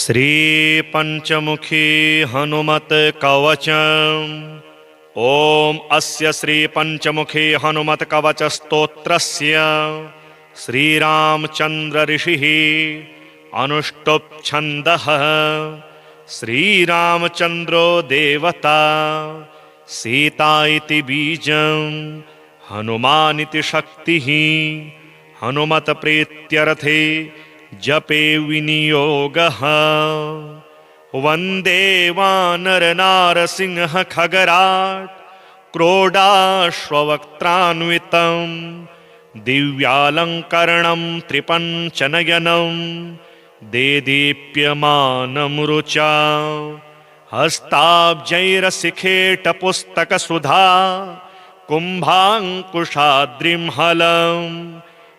श्री पंचमुखी हनुमत कवचम्। ओम अस्य श्री पंचमुखी हनुमत कवच स्तोत्रस्य श्रीरामचंद्र ऋषिः अनुष्टुप् छन्दः। श्रीरामचंद्रो देवता सीता इति बीजं हनुमानिति शक्तिः। हनुमत प्रीत्यर्थे जपे विनियोगः। वन्दे वानर नारसिंह खगराट् क्रोडाश्ववक्त्रान्वितं दिव्यालङ्करणं त्रिपञ्चनयनं देदीप्यमानं रुचा। हस्ताब्जैरशिखेटपुस्तकसुधा कुम्भाङ्कुशाद्रिं हलम्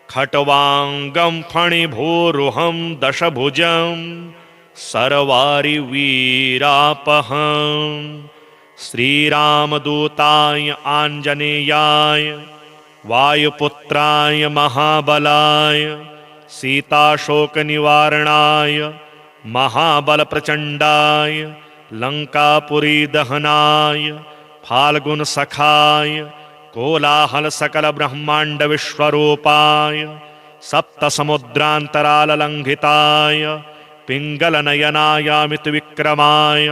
खट्वांगं फणिभूरुहं दशभुजं सर्वारिवीरापहं। श्रीरामदूताय आञ्जनेयाय वायुपुत्राय महाबलाय सीताशोकनिवारणाय महाबलप्रचण्डाय लङ्कापुरीदहनाय फाल्गुनसखाय कोलाहल सकल ब्रह्मांड विश्वरूपाय सप्तसमुद्रान्तराललङ्घिताय पिङ्गलनयनायामित विक्रमाय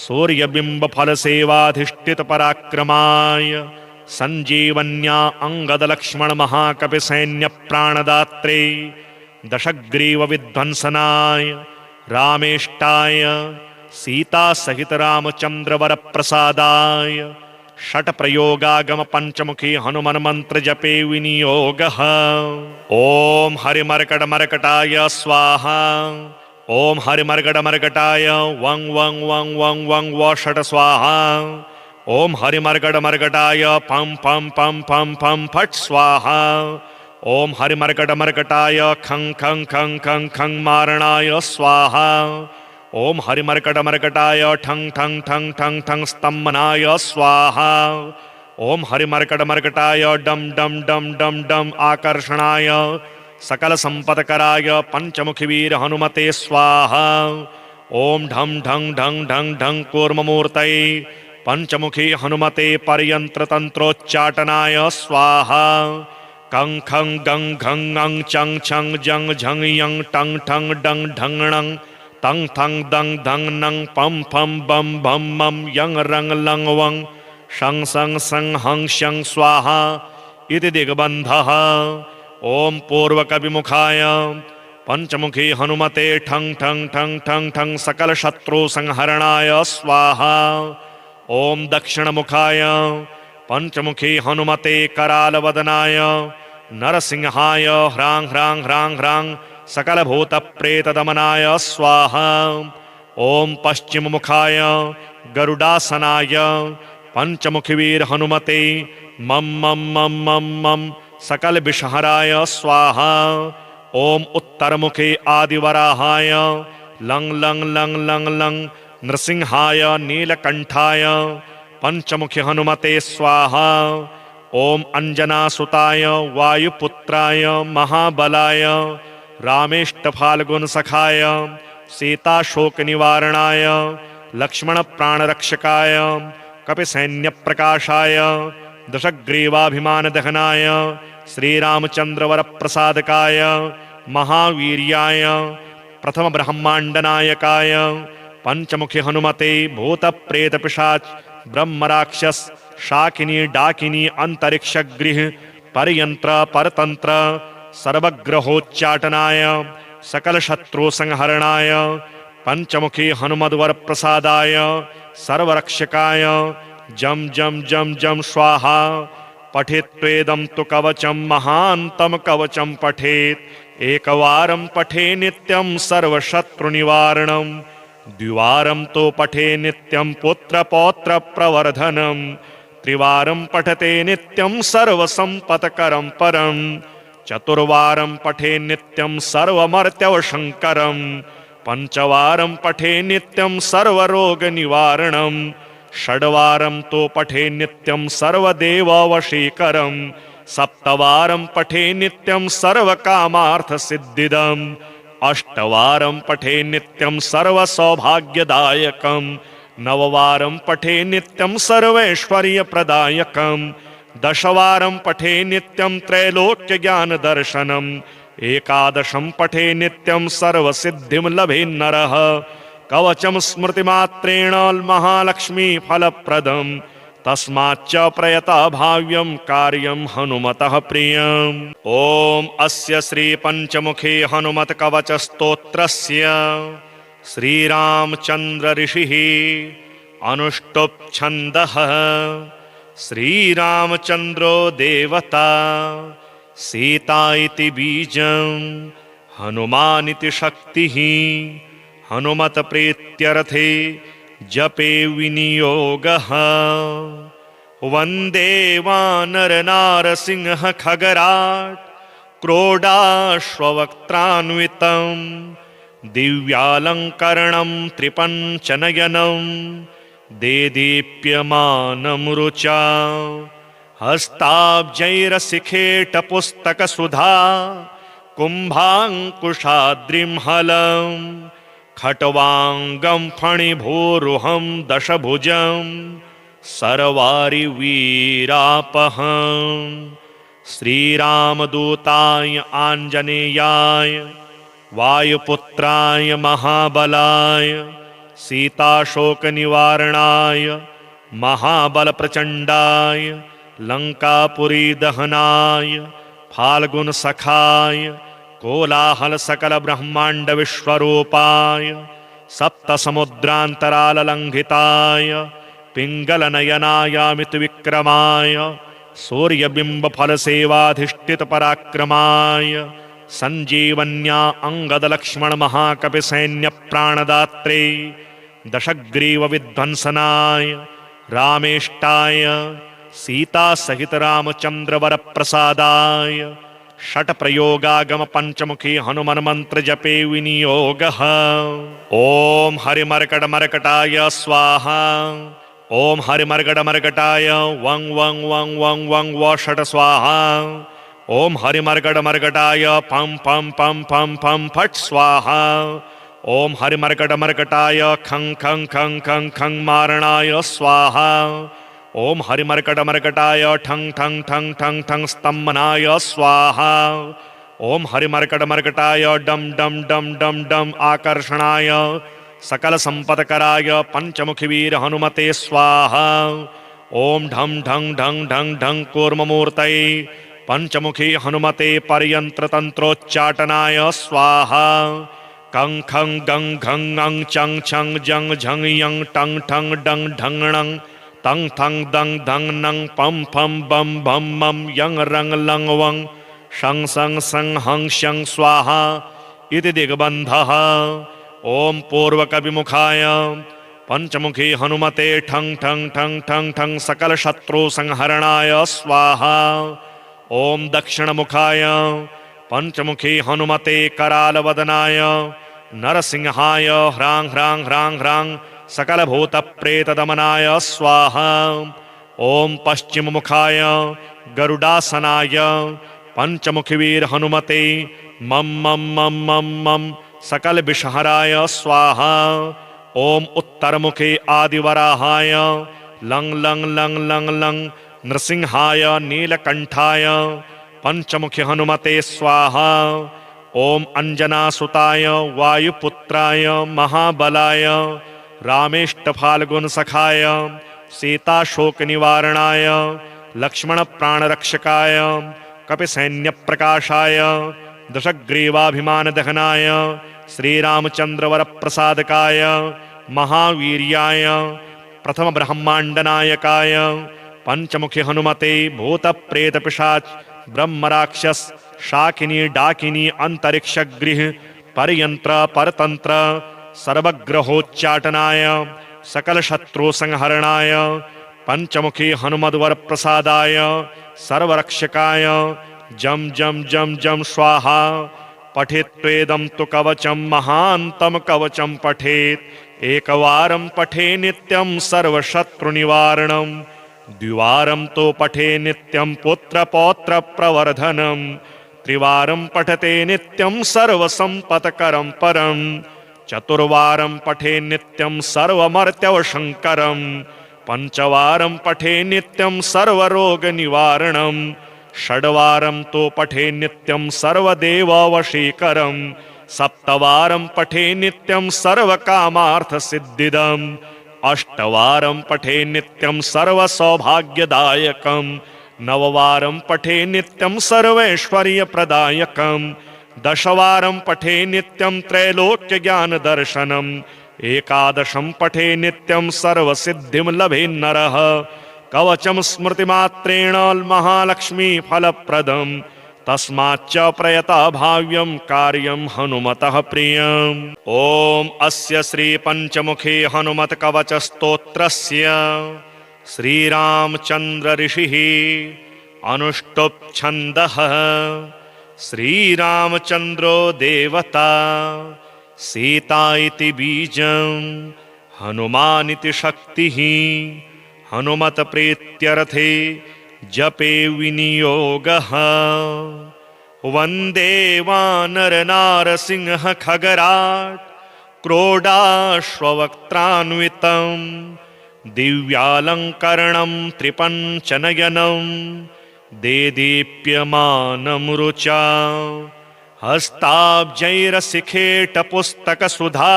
सूर्यबिम्ब फलसेवाधिष्ठित पराक्रमाय संजीवन्या अंगद लक्ष्मण महाकपि सैन्य प्राणदात्रे दशग्रीव विध्वंसनाय रामेष्टाय सीता सहित रामचंद्र वर प्रसादाय षट प्रयोगागम पंचमुखी हनुमन मंत्र जपे विनियोगः। ओम हरिमर्कट मर्कटाय स्वाहा। ओम हरिमर्कट मर्कटाय वं वं वं वं वं व षट स्वाहा। ओम हरिमर्कट मर्कटाय पं पं पं पं पं फट स्वाहा। ओम हरिमर्कट मर्कटाय खं खं खं खं खं मारणाय स्वाहा। ओम हरिमर्कट मर्कटाय ठंग ठंग ठंग ठंग ठंग स्तंभनाय स्वाहा। ओम हरिमर्कट मर्कटाय डम डम डम डम डम आकर्षणाय सकल संपत्कराय पंचमुखी वीर हनुमते स्वाहा। ओम ढम ढंग ढंग ढंग ढंग कूर्ममूर्तये पंचमुखी हनुमते परयंत्र तंत्रोच्चाटनाय स्वाहा। कंग खंग गंग घंग अंग चंग छंग जंग झंग यंग टंग ठंग डंग ढंगणंग तंग थंग दंग धंग नंग पम फम बम भम मम यंग रंग लंग वंग शंग संग संग हंग शंग स्वाहा इति दिग्बन्धः। ओम पूर्वकविमुखाय पंचमुखी हनुमते ठंग ठंग ठंग ठंग ठंग सकल शत्रु संहरणाय स्वाहा। ओम दक्षिणमुखाय पंचमुखी हनुमते करालवदनाय नरसिंहाय ह्रांग ह्रांग ह्रांग ह्रांग सकल भूत प्रेत दमनाय स्वाहा। ओम पश्चिम मुखाय गरुडासनाय पंचमुखी वीर हनुमते मम मम मम मम मम सकल विषहराय स्वाहा। ओम उत्तर मुखे आदिवराहाय लंग लंग लंग लंग लंग नृसिंहाय नीलकंठाय पंचमुखी हनुमते स्वाहा। ओम अंजनासुताय वायुपुत्राय महाबलाय रामेष्ट फाल्गुन सखाय सीता शोक निवारणाय लक्ष्मण प्राणरक्षकाय कपि सैन्य प्रकाशाय दशग्रीवाभिमान दहनाय श्रीरामचंद्र वर प्रसादकाय महावीर्याय प्रथम ब्रह्मांड नायकाय पंचमुखी हनुमते भूत प्रेत पिशाच ब्रह्म राक्षस शाकिनी डाकिनी अंतरिक्ष गृह परयंत्र परतंत्र सर्वग्रहोच्चाटनाय सकल शत्रु संहरणाय पंचमुखी हनुमद्वर प्रसादाय सर्वरक्षकाय जम जम जम जम स्वाहा। पठेत्वेदं तु कवचं महान्तं कवचं पठेत् एकवारं पठे नित्यं सर्वशत्रुनिवारणं द्विवारं तो पठे नित्यं पुत्रपौत्र प्रवर्धनं त्रिवारं पठते नित्यं सर्वसंपत्करं परं चतुर्वारं पठे नित्यं सर्वमर्त्यवशङ्करं पंचवारं पठे नित्यं सर्वरोगनिवारणं षड्वारं तो पठे नित्यं सर्वदेववशीकरं सप्तवारं पठे नित्यं सर्वकामार्थसिद्धिदम् अष्टवारं पठे नित्यं सर्वसौभाग्यदायकं नववारं पठे नित्यं सर्वैश्वर्यप्रदायकं दशवारं पठे नित्यं त्रैलोक्यज्ञानदर्शनम् एकादशं पठे नित्यं सर्वसिद्धिं लभे नरः कवचं स्मृतिमात्रेण महालक्ष्मी फलप्रदम् तस्माच्च प्रयता भाव्यं कार्यं हनुमतः प्रियम्। ॐ अस्य श्री पंचमुखी हनुमत कवच स्तोत्रस्य श्रीरामचंद्र ऋषिः अनुष्टुप् छन्दः श्रीरामचंद्रो देवता सीता इति बीजं हनुमानिति शक्तिः हनुमत प्रीत्यर्थे जपे विनियोगः वन्दे वानर नारसिंह खगराट् क्रोडाश्ववक्त्रान्वितं दिव्यालङ्करणं त्रिपञ्चनयनं देदीप्यमानं रुचा हस्ताब्जैरशिखेटपुस्तकसुधा कुम्भाङ्कुशाद्रिं हलम् खट्वांगं फणिभूरुहं दशभुजं सर्वारिवीरापहं श्रीरामदूताय आञ्जनेयाय वायुपुत्राय महाबलाय सीताशोकनिवारणाय महाबलप्रचण्डाय लङ्कापुरीदहनाय फाल्गुनसखाय कोलाहल सकल ब्रह्मांड विश्वरूपाय सप्तसमुद्रान्तराललङ्घिताय पिङ्गलनयनायामित विक्रमाय सूर्यबिम्ब फलसेवाधिष्ठित पराक्रमाय संजीवन्या अंगद लक्ष्मण महाकपि सैन्य प्राणदात्रे दशग्रीव विध्वंसनाय रामेष्टाय सीता सहित रामचंद्र वर प्रसादाय षट प्रयोगागम पंचमुखी हनुमन मंत्र जपे विनियोगः। ओम हरिमर्कट मर्कटाय स्वाहा ओम हरिमर्कट मर्कटाय वं वं वं वं वं व षट स्वाहा ओम हरिमर्कट मर्कटाय पं पं पं पं पं फट स्वाहा ओम हरिमर्कट मर्कटाय खं खं खं खं खं मारणाय स्वाहा ओम हरिमर्कट मर्कटाय ठंग ठंग ठंग ठंग ठंग स्तंभनाय स्वाहा ओम हरिमर्कट मर्कटाय डम डम डम डम डम आकर्षणाय सकल संपत्कराय पंचमुखी वीर हनुमते स्वाहा ओम ढम ढंग ढंग ढंग ढंग कूर्ममूर्तये पंचमुखी हनुमते परयंत्र तंत्रोच्चाटनाय स्वाहा कं खं गं घं ङं चंग छंग जंग झंग यंग टंग ठंग डंग ढंगणं तंग थंग दंग धंग नंग पम फम बम भम मम यंग रंग लंग वंग शंग संग संग हंग शंग स्वाहा इति दिग्बन्धः। ओम पूर्वकविमुखाय पंचमुखी हनुमते ठंग ठंग ठंग ठंग ठंग सकल शत्रु संहरणाय स्वाहा ओम दक्षिणमुखाय पंचमुखी हनुमते करालवदनाय नरसिंहाय ह्रांग ह्रांग ह्रांग ह्रांग सकल भूत प्रेत दमनाय स्वाहा ओम पश्चिम मुखाय गरुडासनाय पंचमुखी वीर हनुमते मम मम मम मम मम सकल विषहराय स्वाहा ओम उत्तर मुखे आदिवराहाय लंग लंग लंग लंग लंग नृसिंहाय नीलकंठाय पंचमुखी हनुमते स्वाहा ओम अंजनासुताय वायुपुत्राय महाबलाय रामेष्ट फाल्गुन सखाय सीता शोक निवारणाय लक्ष्मण प्राण रक्षकाय कपि सैन्य प्रकाशाय दशग्रीवाभिमान दहनाय श्रीरामचंद्र वर प्रसादकाय महावीर्याय प्रथम ब्रह्मांड नायकाय पंचमुखी हनुमते भूत प्रेत पिशाच ब्रह्म राक्षस शाकिनी डाकिनी अंतरिक्ष गृह परयंत्र परतंत्र सर्वग्रहोच्चाटनाय सकल शत्रु संहरणाय पंचमुखी हनुमद्वर प्रसादाय सर्वरक्षकाय जम जम जम जम स्वाहा पठेत्वेदं तु कवचं महान्तं कवचं पठेत् एकवारं पठे नित्यं सर्वशत्रुनिवारणं द्विवारं तो पठे नित्यं पुत्र पौत्र प्रवर्धनं त्रिवारं पठते नित्यं सर्वसम्पत्करं परं चतुर्वारं पठे नित्यं सर्वमर्त्यवशङ्करं पंचवारं पठे नित्यं सर्वरोगनिवारणं षड्वारं तो पठे नित्यं सर्वदेववशीकरं सप्तवारं पठे नित्यं सर्वकामार्थसिद्धिदम् अष्टवारं पठे नित्यं सर्वसौभाग्यदायकं नववारं पठे नित्यं सर्वैश्वर्यप्रदायकं दशवारं पठे नित्यं त्रैलोक्यज्ञानदर्शनम् एकादशं पठे नित्यं सर्वसिद्धिं लभे नरः कवचं स्मृतिमात्रेण महालक्ष्मी फलप्रदं तस्माच्च प्रयता भाव्यं कार्यं हनुमतः प्रियम्। ॐ अस्य श्री पंचमुखी हनुमत कवच स्तोत्रस्य श्रीरामचंद्र ऋषिः अनुष्टुप् छन्दः श्रीरामचंद्रो देवता सीता इति बीजं हनुमानिति शक्तिः हनुमत प्रीत्यर्थे जपे विनियोगः वन्दे वानर नारसिंह खगराट् क्रोडाश्ववक्त्रान्वितं दिव्यालङ्करणं त्रिपञ्चनयनं देदीप्यमानं रुचा हस्ताब्जैरशिखेटपुस्तकसुधा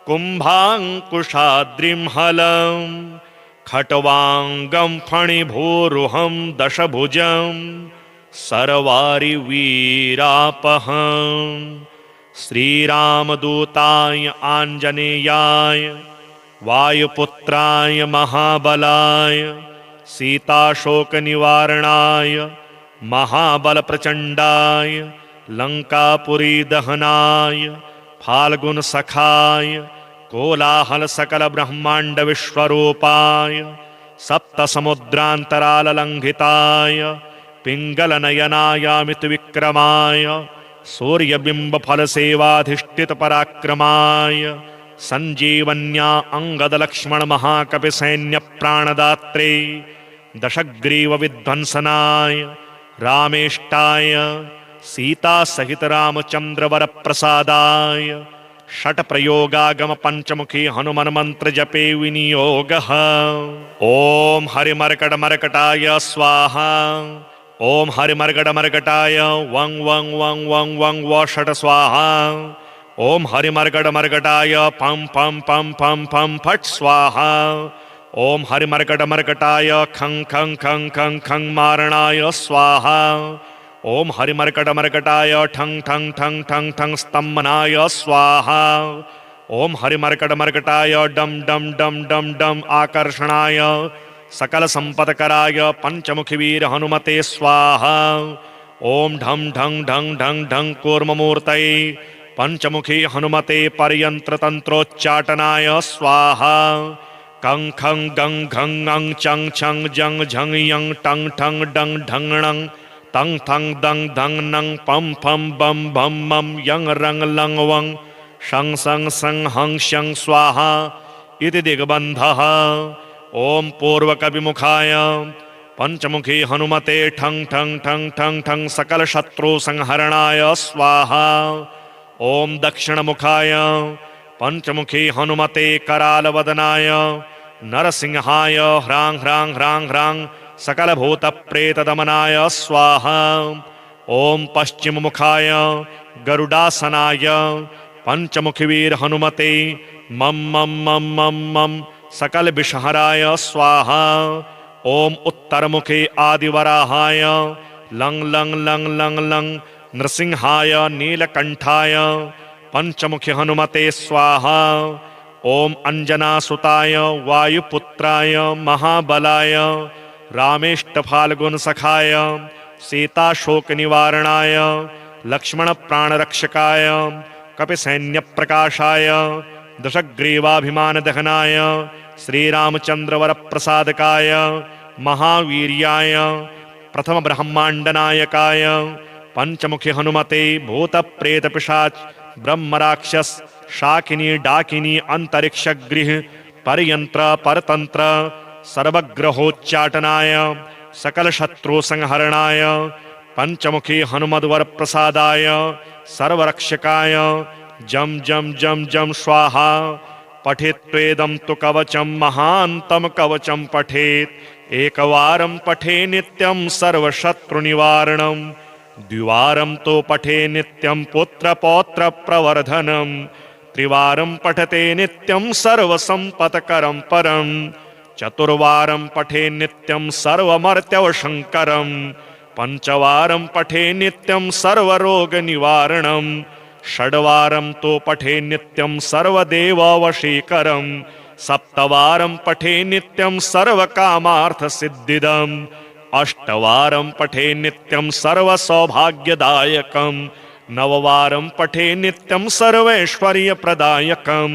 कुम्भाङ्कुशाद्रिं हलम् खट्वांगं फणिभूरुहं दशभुजं सर्वारिवीरापहं श्रीरामदूताय आञ्जनेयाय वायुपुत्राय महाबलाय सीताशोकनिवारणाय महाबलप्रचण्डाय लङ्कापुरीदहनाय फाल्गुनसखाय कोलाहल सकल ब्रह्मांड विश्वरूपाय सप्तसमुद्रान्तराललङ्घिताय पिङ्गलनयनायामित विक्रमाय सूर्यबिम्ब फलसेवाधिष्ठित पराक्रमाय संजीवन्या अंगद लक्ष्मण महाकपि सैन्य प्राणदात्रे दशग्रीव विध्वंसनाय रामेष्टाय सीता सहित रामचंद्र वर प्रसादाय षट प्रयोगागम पंचमुखी हनुमान मंत्र जपे विनियोगः। ओम हरिमर्कट मर्कटाय स्वाहा ओम हरिमर्कट मर्कटाय वं वं वं वं वं व षट स्वाहा ओम हरिमर्कट मर्कटाय पं पं पं पं पं फट स्वाहा ओम हरिमर्कट मर्कटाय खं खं खं खं खं मारणाय स्वाहा ओम हरिमर्कट मर्कटाय ठंग ठंग ठंग ठंग ठंग स्तंभनाय स्वाहा ओम हरिमर्कट मर्कटाय डम डम डम डम डम आकर्षणाय सकल संपत्कराय पंचमुखी वीर हनुमते स्वाहा ओम ढं ढं ढं ढं ढं कूर्ममूर्तये पंचमुखी हनुमते परयंत्र तंत्रोच्चाटनाय स्वाहा कं खं गं घं ङं चं छं जं झं यं टं ठं डं ढं णं तंग थंग दंग धंग नंग पम फम बम भम मम यंग रंग लंग वंग शंग संग संग हंग शंग स्वाहा इति दिग्बंधः। ओम पूर्वकविमुखाय पंचमुखी हनुमते ठंग ठंग ठंग ठंग ठंग सकल शत्रु संहरणाय स्वाहा ओम दक्षिणमुखाय पंचमुखी हनुमते करालवदनाय नरसिंहाय ह्रांग ह्रांग ह्रांग ह्रांग सकल भूत प्रेत दमनाय स्वाहा ओम पश्चिम मुखाय गरुडासनाय पंचमुखी वीर हनुमते मम मम मम मम मम सकल विषहराय स्वाहा ओम उत्तर मुखे आदिवराहाय लंग लंग लंग लंग लंग नृसिंहाय नीलकंठाय पंचमुखी हनुमते स्वाहा ओम अंजनासुताय वायुपुत्राय महाबलाय रामेष्ट फाल्गुन सखाय सीता शोक निवारणाय लक्ष्मण प्राणरक्षकाय कपि सैन्य प्रकाशाय दशग्रीवाभिमान दहनाय श्रीरामचंद्र वर प्रसादकाय महावीर्याय प्रथम ब्रह्मांड नायकाय पंचमुखी हनुमते भूत प्रेत पिशाच ब्रह्म राक्षस शाकिनी डाकिनी अंतरिक्ष गृह परयंत्र परतंत्र सर्वग्रहोच्चाटनाय सकल शत्रु संहरणाय पंचमुखी हनुमद्वर प्रसादाय सर्वरक्षकाय जम जम जम जम स्वाहा। पठेत्वेदं तु कवचं महान्तं कवचं पठेत् एकवारं पठे नित्यं सर्वशत्रुनिवारणं द्विवारं तो पठे नित्यं पुत्रपौत्रप्रवर्धनं त्रिवारं पठते नित्यं सर्वसम्पत्करं परं चतुर्वारं पठे नित्यं सर्वमर्त्यवशङ्करं पंचवारं पठे नित्यं सर्वरोगनिवारणं षड्वारं तो पठे नित्यं सर्वदेववशीकरं सप्तवारं पठे नित्यं सर्वकामार्थसिद्धिदम् अष्टवारं पठे नित्यं सर्वसौभाग्यदायकं नववारं पठे नित्यं सर्वैश्वर्यप्रदायकं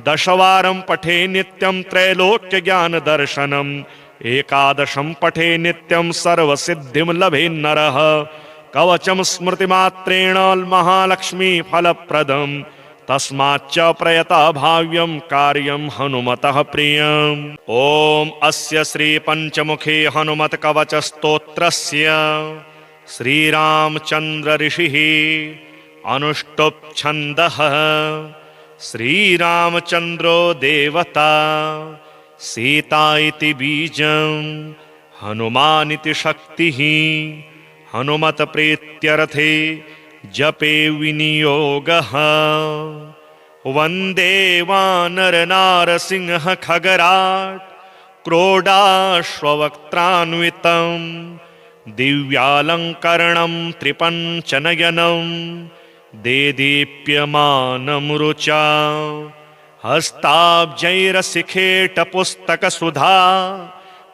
दशवारं पठे नित्यं त्रैलोक्यज्ञानदर्शनम् एकादशं पठे नित्यं सर्वसिद्धिं लभेत् नरः कवचं स्मृतिमात्रेण महालक्ष्मी फलप्रदं तस्माच्च प्रयता भाव्यं कार्यं हनुमतः प्रियम्। ॐ अस्य श्री पंचमुखी हनुमत कवच स्तोत्रस्य श्रीरामचंद्र ऋषिः अनुष्टुप् छन्दः श्रीरामचंद्रो देवता सीता इति बीजं हनुमानिति शक्तिः हनुमत प्रीत्यर्थे जपे विनियोगः वन्दे वानर नारसिंह खगराट् क्रोडाश्ववक्त्रान्वितं दिव्यालङ्करणं त्रिपञ्चनयनं देदीप्यमानं रुचा हस्ताब्जैरशिखेटपुस्तकसुधा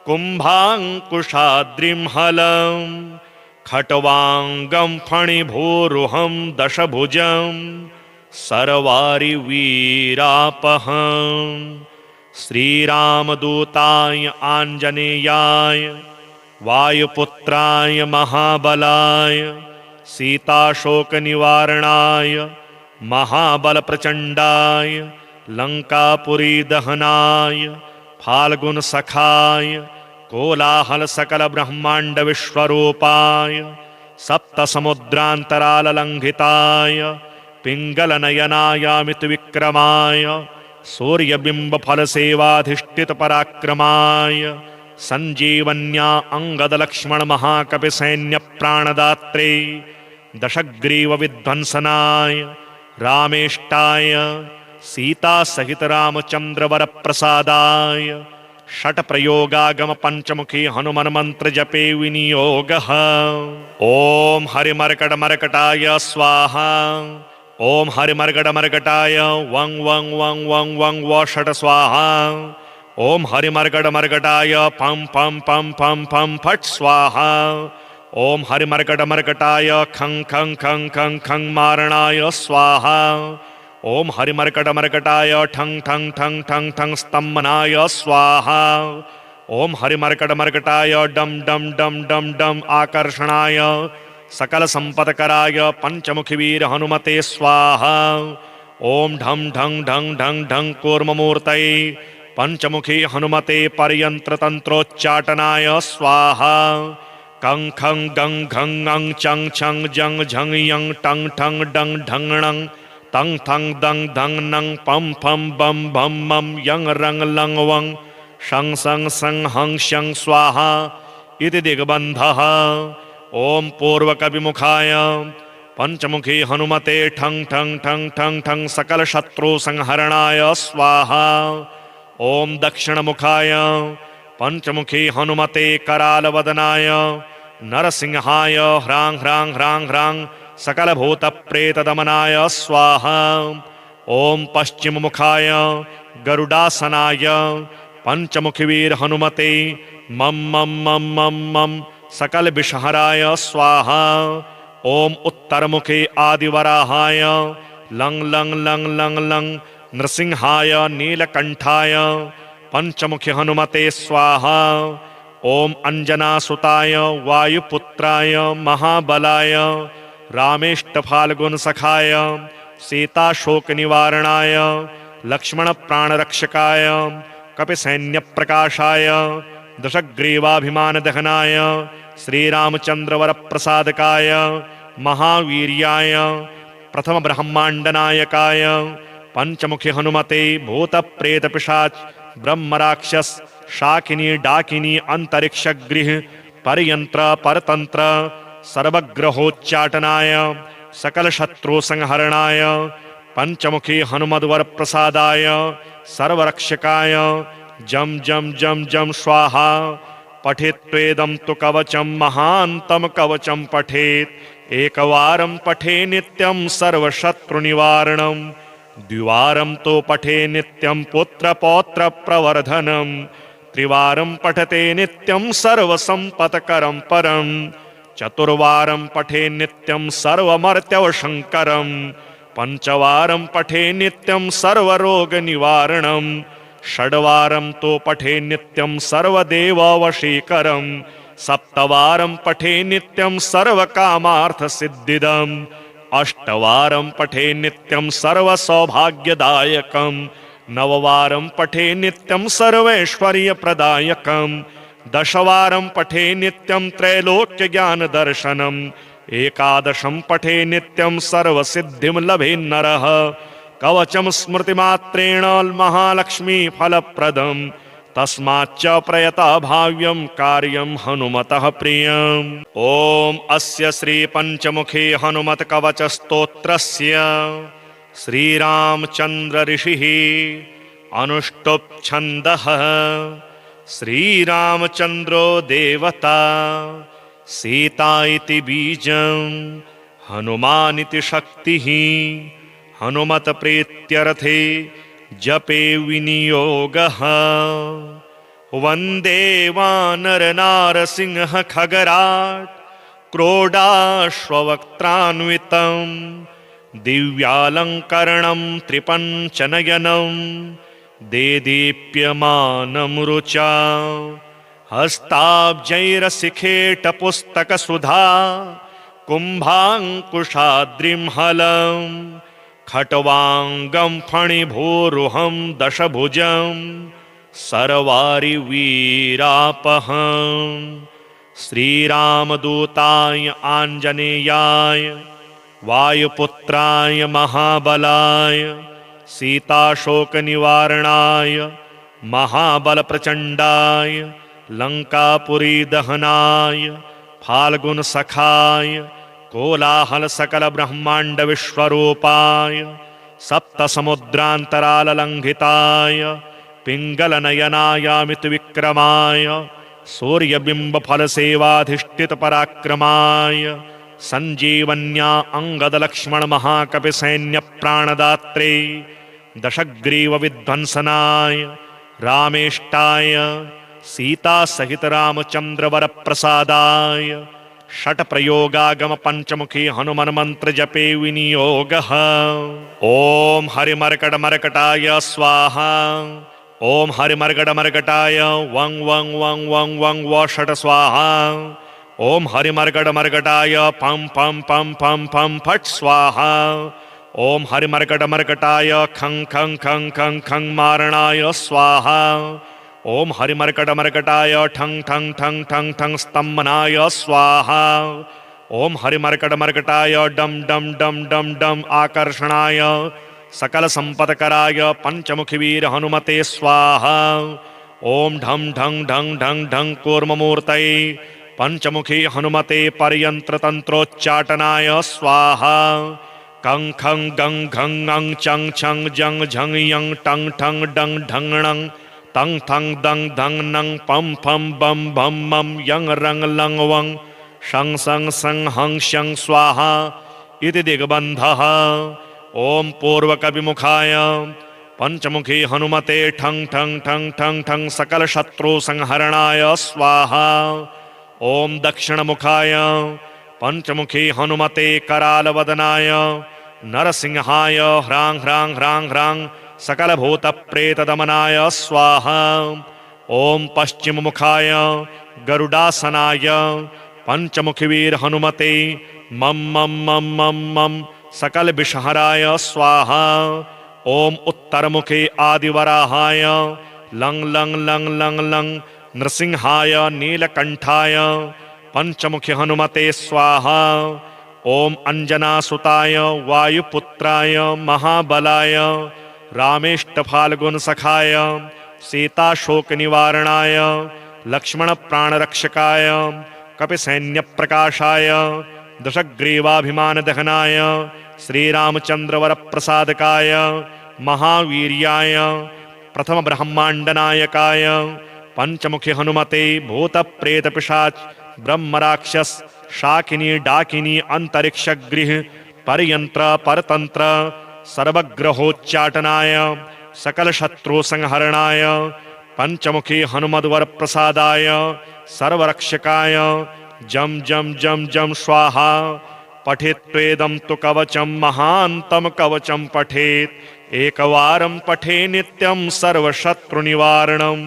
कुम्भाङ्कुशाद्रिं हलम् खट्वाङ्गं फणिभूरुहं दशभुजं सर्वारिवीरापहं श्रीरामदूताय आञ्जनेयाय वायुपुत्राय महाबलाय सीताशोकनिवारणाय महाबलप्रचण्डाय लङ्कापुरीदहनाय फाल्गुनसखाय कोलाहल सकल ब्रह्मांड विश्वरूपाय सप्तसमुद्रान्तराललङ्घिताय पिङ्गलनयनायामित विक्रमाय सूर्यबिम्ब फलसेवाधिष्ठित पराक्रमाय संजीवन्या अंगद लक्ष्मण महाकपि सैन्य प्राणदात्रे दशग्रीव विध्वंसनाय रामेष्टाय सीता सहित रामचंद्र वर प्रसादाय षट प्रयोगागम पंचमुखी हनुमान मंत्र जपे विनियोगः। ओम हरिमर्कट मर्कटाय स्वाहा। ओम हरिमर्कट मर्कटाय वं वं वं वं वं व षट स्वाहा। ओम हरिमर्कट मर्कटाय पं पं पं पं पं फट स्वाहा। ओम हरिमर्कट मर्कटाय खं खं खं खं खं मारणाय स्वाहा। ओम हरिमर्कट मर्कटाय ठं ठं ठं ठं ठं स्तंभनाय स्वाहा। ओम हरिमर्कट मर्कटाय डम डम डम डम डम आकर्षणाय सकल संपत्कराय पंचमुखी वीर हनुमते स्वाहा। ओम ढं ढं ढं ढं ढं कूर्ममूर्तये पंचमुखी हनुमते परयंत्र तंत्रोच्चाटनाय स्वाहा। कं खं गं घं ङं चं छं जं झं यं टं ठं डं ढं णं तं थं दं धं नं पं फं बं भं मं यं रं लं वं शं सं सं हं शं स्वाहा इति दिग्बन्धः। ओम पूर्वकविमुखाय पंचमुखी हनुमते ठं ठं ठं ठं ठं सकल शत्रु संहरणाय स्वाहा। ओम दक्षिणमुखाय पंचमुखी हनुमते करालवदनाय नरसिंहाय ह्रां ह्रां ह्रां ह्रां सकल भूत प्रेत दमनाय स्वाहा। ओम पश्चिम मुखाय गरुडासनाय पंचमुखी वीर हनुमते मम मम मम मम मम सकल विषहराय स्वाहा। ओम उत्तर मुखे आदिवराहाय लं लं लं लं लं नृसिंहाय नीलकंठाय पंचमुखी हनुमते स्वाहा। ओम अंजनासुताय वायुपुत्राय महाबलाय रामेष्ट फाल्गुन सखाय सीता शोक निवारणाय लक्ष्मण प्राणरक्षकाय कपि सैन्य प्रकाशाय दशग्रीवाभिमान दहनाय श्रीरामचंद्रवर प्रसादकाय महावीर्याय प्रथम ब्रह्मांडनायकाय पंचमुखी हनुमते भूत प्रेत पिशाच ब्रह्म राक्षस शाकिनी डाकिनी अंतरिक्ष गृह परयंत्र परतंत्र सर्वग्रहोच्चाटनाय सकल शत्रु संहरणाय पंचमुखी हनुमद्वर प्रसादाय सर्वरक्षकाय जम जम जम जम स्वाहा पठेत्वेदं तु कवचं महान्तं कवचं पठेत् एकवारं पठे नित्यं सर्वशत्रुनिवारणं द्विवारं तो पठे नित्यं पुत्रपौत्र प्रवर्धनं त्रिवारं पठते नित्यं सर्वसंपत्करं परं चतुर्वारं पठे नित्यं सर्वमर्त्यवशंकरं पंचवारं पठे नित्यं सर्वरोगनिवारणं षड्वारं तो पठे नित्यं सर्वदेववशीकरं सप्तवारं पठे नित्यं सर्वकामार्थसिद्धिदम् अष्टवारं पठे नित्यं सर्वसौभाग्यदायकं नववारं पठे नित्यं सर्वैश्वर्यप्रदायकं दशवारं पठे नित्यं त्रैलोक्यज्ञानदर्शनम् एकादशं पठे नित्यं सर्वसिद्धिं लभेन्नरः कवचं स्मृतिमात्रेण महालक्ष्मी फलप्रदं तस्माच्च प्रयता भाव्यं कार्यं हनुमतः प्रियम्। ओम अस्य श्री पंचमुखी हनुमत कवच स्तोत्रस्य श्रीरामचंद्र ऋषिः अनुष्टुप् छन्दः श्रीरामचंद्रो देवता सीता इति बीजं हनुमानिति शक्तिः हनुमत प्रीत्यर्थे जपे विनियोगः वन्दे वानर नारसिंह खगराट् क्रोडाश्ववक्त्रान्वितं दिव्यालङ्करणं त्रिपञ्चनयनं देदीप्यमानं रुचा हस्ताब्जैरशिखेटपुस्तकसुधा कुम्भाङ्कुशाद्रिं हलम् खट्वांगं फणिभूरुहं दशभुजं सर्वारिवीरापहं श्रीरामदूताय आञ्जनेयाय वायुपुत्राय महाबलाय सीताशोकनिवारणाय महाबलप्रचण्डाय लङ्कापुरीदहनाय फाल्गुनसखाय कोलाहल सकल ब्रह्मांड विश्वरूपाय सप्त समुद्रांतराल लंघिताय पिंगल नयनायामित विक्रमाय सूर्यबिंब फल सेवाधिष्ठित पराक्रमाय संजीवन्या अंगद लक्ष्मण महाकपि सैन्य प्राणदात्रे दशग्रीव विध्वंसनाय रामेष्टाय सीता सहित रामचंद्र वर प्रसादाय षट प्रयोगागम पंचमुखी हनुमन मंत्र जपे विनियोगः। ओम हरिमर्कट मर्कटाय स्वाहा ओम हरिमर्कट मर्कटाय वं वं वं वं वं व षट स्वाहा ओम हरिमर्कट मर्कटाय पं पं पं पं पं फट स्वाहा ओम हरिमर्कट मर्कटाय खं खं खं खं खं मारणाय स्वाहा ओम हरिमर्कट मर्कटाय ठं ठं ठं ठं ठं स्तंभनाय स्वाहा ओम हरिमर्कट मर्कटाय डम डम डम डम डम आकर्षणाय सकल संपत्कराय पंचमुखी वीर हनुमते स्वाहा ओम ढं ढं ढं ढं ढं कूर्ममूर्तये पंचमुखी हनुमते परयंत्र तंत्रोच्चाटनाय स्वाहा कं खं गं घं ङं चं छं जं झं यं टं ठं डं ढं णं तं थं दं धं नं पं फं बं भं मं यं रं लं वं शं सं सं हं शं स्वाहा इति दिग्बन्धः। ओम पूर्वकविमुखाय पंचमुखी हनुमते ठं ठं ठं ठं ठं सकल शत्रु संहरणाय स्वाहा ओम दक्षिणमुखाय पंचमुखी हनुमते करालवदनाय नरसिंहाय ह्रां ह्रां ह्रां ह्रां सकल भूत प्रेत दमनाय स्वाहा ओम पश्चिम मुखाय गरुडासनाय पंचमुखी वीर हनुमते मम मम मम मम मम सकल विषहराय स्वाहा ओम उत्तर मुखे आदिवराहाय लंग लंग लंग लंग लंग नृसिंहाय नीलकंठाय पंचमुखी हनुमते स्वाहा। ओम अंजनासुताय वायुपुत्राय महाबलाय रामेष्टफाल्गुन सखाय सीताशोक निवारणाय लक्ष्मण प्राणरक्षकाय कपिसैन्य प्रकाशाय दशग्रीवाभिमान दहनाय श्रीरामचंद्र वर प्रसादकाय महावीर्याय प्रथम ब्रह्मांड नायकाय पंचमुखी हनुमते भूत प्रेत पिशाच ब्रह्म राक्षस शाकिनी डाकिनी अंतरिक्ष गृह परयंत्र परतंत्र सर्वग्रहोच्चाटनाय सकल शत्रु संहरणाय पंचमुखी हनुमद्वर प्रसादाय सर्वरक्षकाय जम जम जम जम स्वाहा। पठेत्वेदं तु कवचं महान्तं कवचं पठेत् एकवारं पठे नित्यं सर्वशत्रुनिवारणं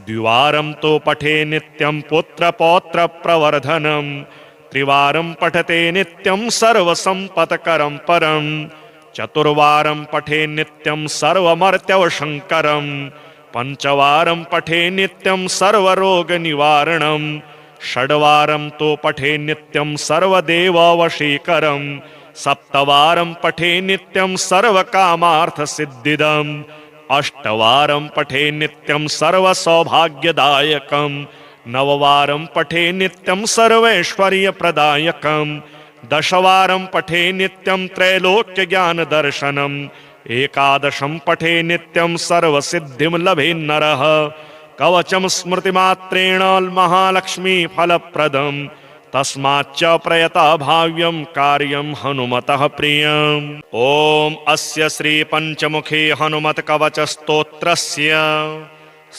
द्विवारं तो पठे नित्यं पुत्रपौत्र प्रवर्धनं त्रिवारं पठते नित्यं सर्वसंपत्करं परं चतुर्वारं पठे नित्यं सर्वमर्त्यवशंकरं पंचवारं पठे नित्यं सर्वरोगनिवारणं षड्वारं तो पठे नित्यं सर्वदेववशीकरं सप्तवारं पठे नित्यं सर्वकामार्थसिद्धिदम् अष्टवारं पठे नित्यं सर्वसौभाग्यदायकं नववारं पठे नित्यं सर्वैश्वर्यप्रदायकं दशवारं पठे नित्यं त्रैलोक्यज्ञानदर्शनम् एकादशं पठे नित्यं सर्वसिद्धिं लभेन्नरः कवचं स्मृतिमात्रेण महालक्ष्मी फलप्रदं तस्माच्च प्रयता भाव्यं कार्यं हनुमतः प्रियम्। ओम अस्य श्री पंचमुखी हनुमत कवच स्तोत्रस्य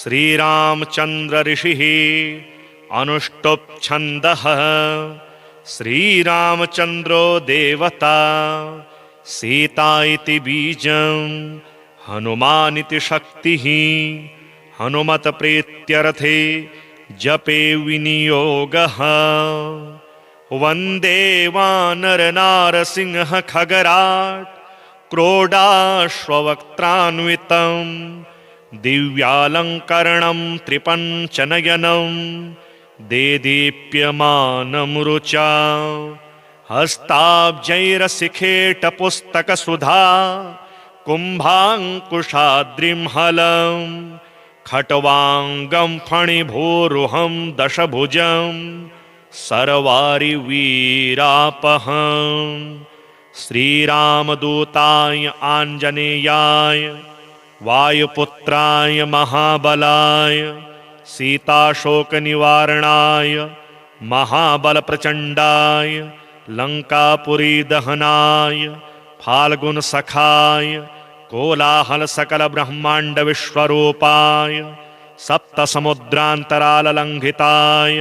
श्रीरामचंद्र ऋषिः अनुष्टुप् छन्दः श्रीरामचंद्रो देवता सीता इति बीजं हनुमानिति शक्तिः हनुमत प्रीत्यर्थे जपे विनियोगः वन्दे वानर नारसिंह खगराट् क्रोडाश्ववक्त्रान्वितं दिव्यालङ्करणं त्रिपञ्चनयनं देदीप्यमानं रुचा हस्ताब्जैरशिखेटपुस्तकसुधा कुम्भाङ्कुशाद्रिं हलम् खट्वांगं फणिभूरुहं दशभुजं सर्वारिवीरापहं श्रीरामदूताय आञ्जनेयाय वायुपुत्राय महाबलाय सीताशोकनिवारणाय महाबलप्रचण्डाय लङ्कापुरीदहनाय फाल्गुनसखाय कोलाहल सकल ब्रह्मांड विश्वरूपाय सप्त समुद्रांतराल लंघिताय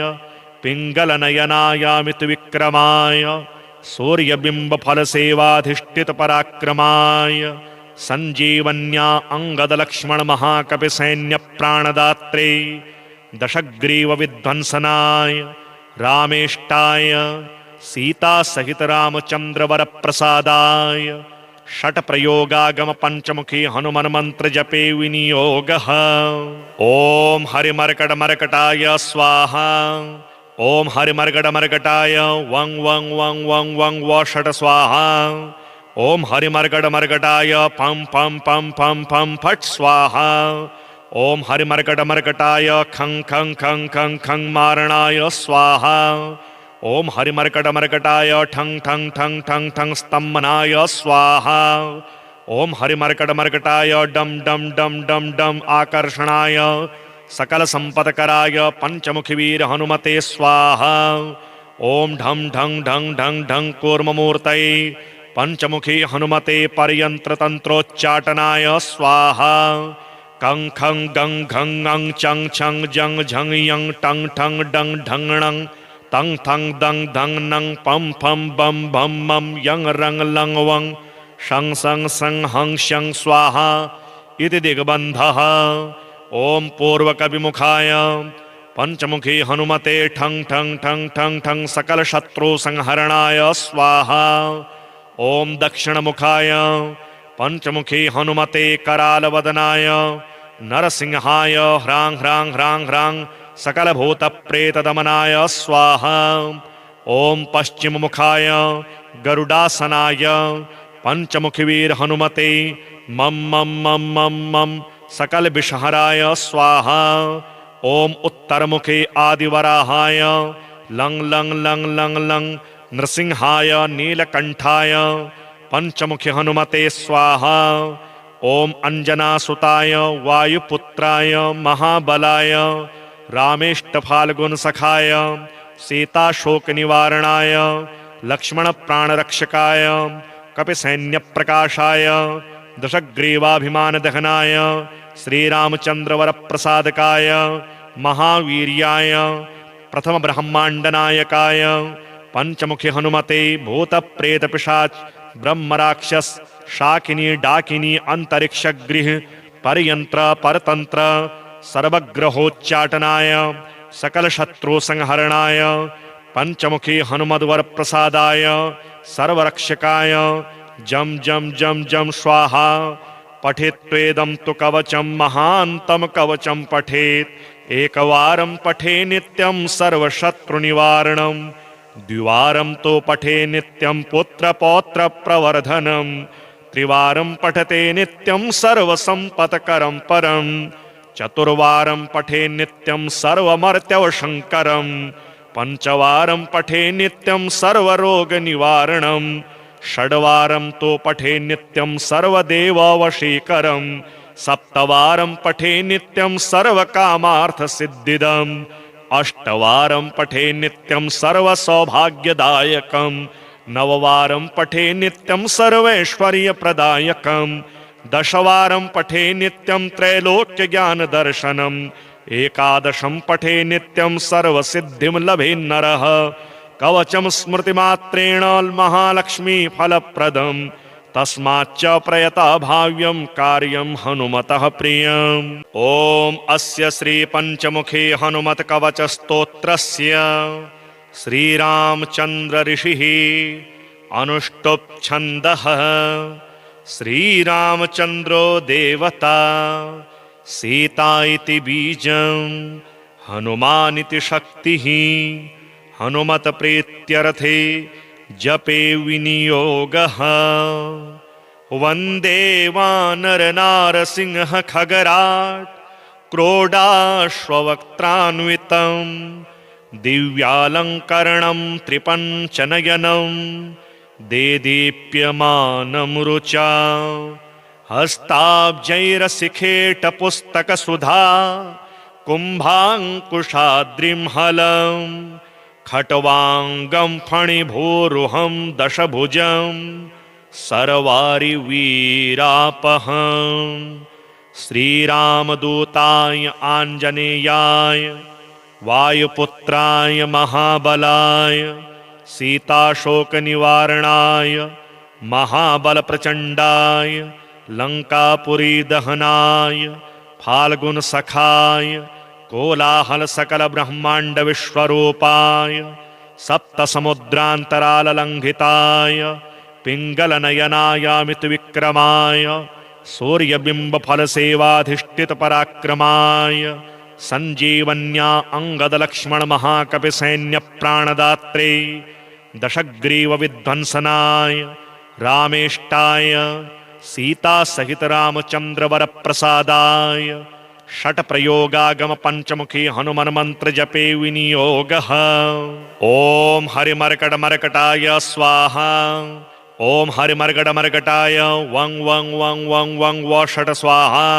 पिंगल नयनायामित विक्रमाय सूर्यबिंब फल सेवाधिष्ठित पराक्रमाय संजीवन्या अंगद लक्ष्मण महाकपि सैन्य प्राणदात्रे दशग्रीव विध्वंसनाय रामेष्टाय सीता सहित रामचंद्र वर प्रसादाय षट प्रयोगागम पंचमुखी हनुमन मंत्र जपे विनियोगः। ओम हरिमर्कट मर्कटाय स्वाहा। ओम हरिमर्कट मर्कटाय वं वं वं वं वं व षट स्वाहा। ओम हरिमर्कट मर्कटाय पं पं पं पं पं फट स्वाहा। ओम हरिमर्कट मर्कटाय खं खं खं खं खं मारणाय स्वाहा। ओम हरिमर्कट मर्कटाय ठं ठं ठं ठं ठं स्तंभनाय स्वाहा। ओम हरिमर्कट मर्कटाय डम डम डम डम डम आकर्षणाय सकल संपत्कराय पंचमुखी वीर हनुमते स्वाहा। ओम ढं ढं ढं ढं ढं कूर्ममूर्तये पंचमुखी हनुमते परयंत्र तंत्रोच्चाटनाय स्वाहा। कं खं गं घं ङं चं छं जं झं यं टं ठं डं ढं णं तं थं दं धं नं पं फं बं भं मं यं रं लं वं शं सं सं हं शं स्वाहा इति दिग्बन्धः। ओम पूर्वकविमुखाय पंचमुखी हनुमते ठं ठं ठं ठं ठं सकल शत्रु संहरणाय स्वाहा। ओम दक्षिणमुखाय पंचमुखी हनुमते करालवदनाय नरसिंहाय ह्रां ह्रां ह्रां ह्रां सकलभूतप्रेतदमनाय स्वाहा। ॐ पश्चिममुखाय गरुडासनाय पंचमुखवीर हनुमते मम मम मम मम मम सकल विषहराय स्वाहा। ॐ उत्तरमुखे आदिवराहाय लंग लंग लंग लंग लंग नृसिंहाय नीलकंठाय पंचमुखी हनुमते स्वाहा। ॐ अंजनासुताय वायुपुत्राय महाबलाय रामेष्टफाल्गुनसखाय सीताशोकनिवारणाय लक्ष्मणप्राणरक्षकाय कपिसैन्यप्रकाशाय दशग्रीवाभिमानदहनाय श्रीरामचन्द्रवरप्रसादकाय महावीर्याय प्रथम ब्रह्मांडनायकाय पंचमुखी हनुमते भूतप्रेतपिशाच ब्रह्मराक्षस शाकिनी डाकिनी अंतरिक्षगृह परयंत्र परतंत्र सर्वग्रहोच्चाटनाय सकल शत्रु संहरणाय पंचमुखी हनुमद्वर प्रसादाय सर्वरक्षकाय जम जम जम जम स्वाहा। पठेत्वेदं तु कवचं महान्तं कवचं पठेत् एकवारं पठे नित्यं सर्वशत्रुनिवारणं द्विवारं तो पठे नित्यं पुत्रपौत्रप्रवर्धनं त्रिवारं पठते नित्यं सर्वसम्पत्करं परं चतुर्वारं पठे नित्यं सर्वमर्त्यवशङ्करं पंचवारं पठे नित्यं सर्वरोगनिवारणं षड्वारं तो पठे नित्यं सर्वदेववशीकरं सप्तवारं पठे नित्यं सर्वकामार्थसिद्धिदम् अष्टवारं पठे नित्यं सर्वसौभाग्यदायकं नववारं पठे नित्यं सर्वैश्वर्यप्रदायकं दशवारं पठे नित्यं त्रैलोक्यज्ञानदर्शनम् एकादशं पठे नित्यं सर्वसिद्धिं लभेन्नरः कवचं स्मृतिमात्रेण महालक्ष्मी फलप्रदं तस्माच्च प्रयता भाव्यं कार्यं हनुमतः प्रियम्। ॐ अस्य श्री पंचमुखी हनुमत कवच स्तोत्रस्य श्रीरामचंद्र ऋषिः अनुष्टुप् छन्दः श्रीरामचंद्रो देवता सीता इति बीजं हनुमानिति शक्तिः हनुमत प्रीत्यर्थे जपे विनियोगः वन्दे वानर नारसिंह खगराट् क्रोडाश्ववक्त्रान्वितं दिव्यालङ्करणं त्रिपञ्चनयनं देदीप्यमानं रुचा हस्ताब्जैरशिखेटपुस्तकसुधा कुम्भाङ्कुशाद्रिं हलम् खट्वांगं फणिभूरुहं दशभुजं सर्वारिवीरापहं श्रीरामदूताय आञ्जनेयाय वायुपुत्राय महाबलाय सीताशोकनिवारणाय महाबलप्रचण्डाय लङ्कापुरीदहनाय फाल्गुनसखाय कोलाहल सकल ब्रह्मांड विश्वरूपाय सप्तसमुद्रान्तराललङ्घिताय पिङ्गलनयनायामित विक्रमाय सूर्यबिम्बफलसेवाधिष्ठित पराक्रमाय संजीवन्या अंगदलक्ष्मण महाकपिसैन्य प्राणदात्रे दशग्रीव विध्वंसनाय रामेष्टाय सीता सहित रामचंद्र वर प्रसादाय षट प्रयोगागम पंचमुखी हनुमान मंत्र जपे विनियोगः। ओम हरिमर्कट मर्कटाय स्वाहा। ओम हरिमर्कट मर्कटाय वंग वंग वंग वंग वंग व षट स्वाहा।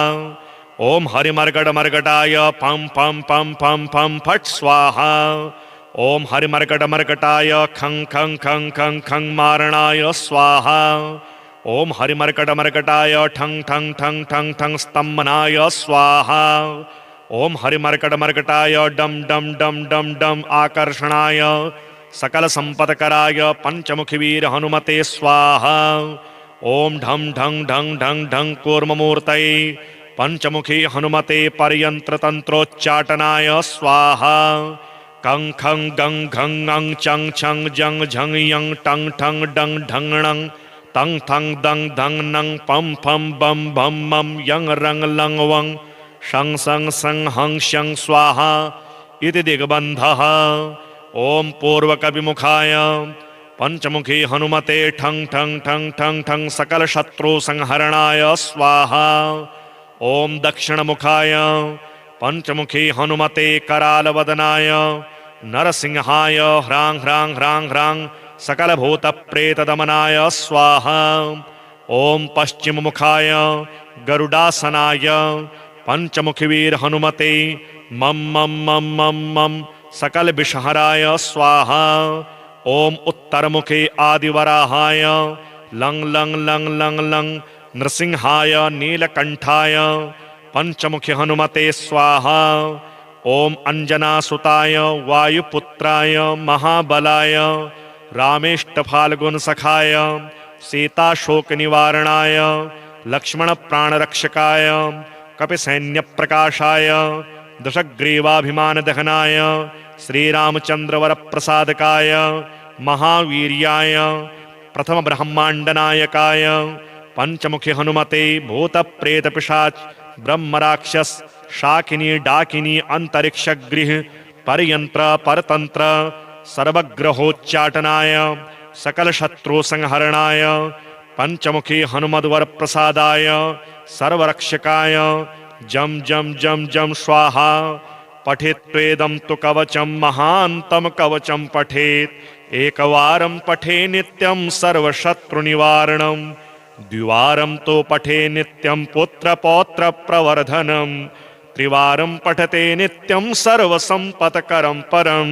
ओम हरिमर्कट मर्कटाय पम पम पम पम पम फट स्वाहा। ओम हरिमर्कट मर्कटाय खं खं खं खं खं मारणाय स्वाहा। ओम हरिमर्कट मर्कटाय ठंग ठंग ठंग ठंग ठंग स्तंभनाय स्वाहा। ओम हरिमर्कट मर्कटाय डम डम डम डम डम आकर्षणाय सकल संपत्कराय पंचमुखी वीर हनुमते स्वाहा। ओम ढम ढंग ढंग ढंग ढंग कूर्ममूर्तये पंचमुखी हनुमते परयंत्र तंत्रोच्चाटनाय स्वाहा। कं खं गं घं अंग चंग छंग जंग झंग यंग टंग ठंग डंग ढंगणंग तंग थंग दंग धंग नंग पम फम बम भम मम यंग रंग लंग वंग शंग संग संग हंग शंग स्वाहा। इति दिग्बन्धः। ॐ पूर्वकविमुखाय पंचमुखी हनुमते ठं ठं ठं ठं ठं सकल शत्रु संहरणाय स्वाहा। ओम दक्षिणमुखाय पंचमुखी हनुमते करालवदनाय नरसिंहाय ह्रां ह्रां ह्रां ह्रां सकल भूत प्रेत दमनाय स्वाहा। ओम पश्चिममुखाय गरुडासनाय पंचमुखी वीर हनुमते मम मम मम मम मम सकल विषहराय स्वाहा। ओम उत्तरमुखे आदिवराहाय लंग लंग लंग लंग लंग नृसिंहाय नीलकंठाय पंचमुखी हनुमते स्वाहा। ओम अंजनासुताय वायुपुत्राय महाबलाय रामेष्टफाल्गुन सखाय सीताशोक निवारणाय लक्ष्मण प्राणरक्षकाय कपिसैन्य प्रकाशाय दशग्रीवाभिमान दहनाय श्रीरामचंद्र वर प्रसादकाय महावीर्याय प्रथम ब्रह्मांड नायकाय पंचमुखी हनुमते भूत प्रेत पिशाच ब्रह्म राक्षस शाकिनी डाकिनी अंतरिक्ष गृह परयंत्र परतंत्र सर्वग्रहोच्चाटनाय सकल शत्रु संहरणाय पंचमुखी हनुमद्वर प्रसादाय सर्वरक्षकाय जम जम जम जम स्वाहा। पठेत्वेदं तु कवचं महान्तं कवचं पठेत् एकवारं पठे नित्यं सर्वशत्रुनिवारणं द्विवारं तो पठे नित्यं पुत्रपौत्र प्रवर्धनं त्रिवारं पठते नित्यं सर्वसंपत्करं परं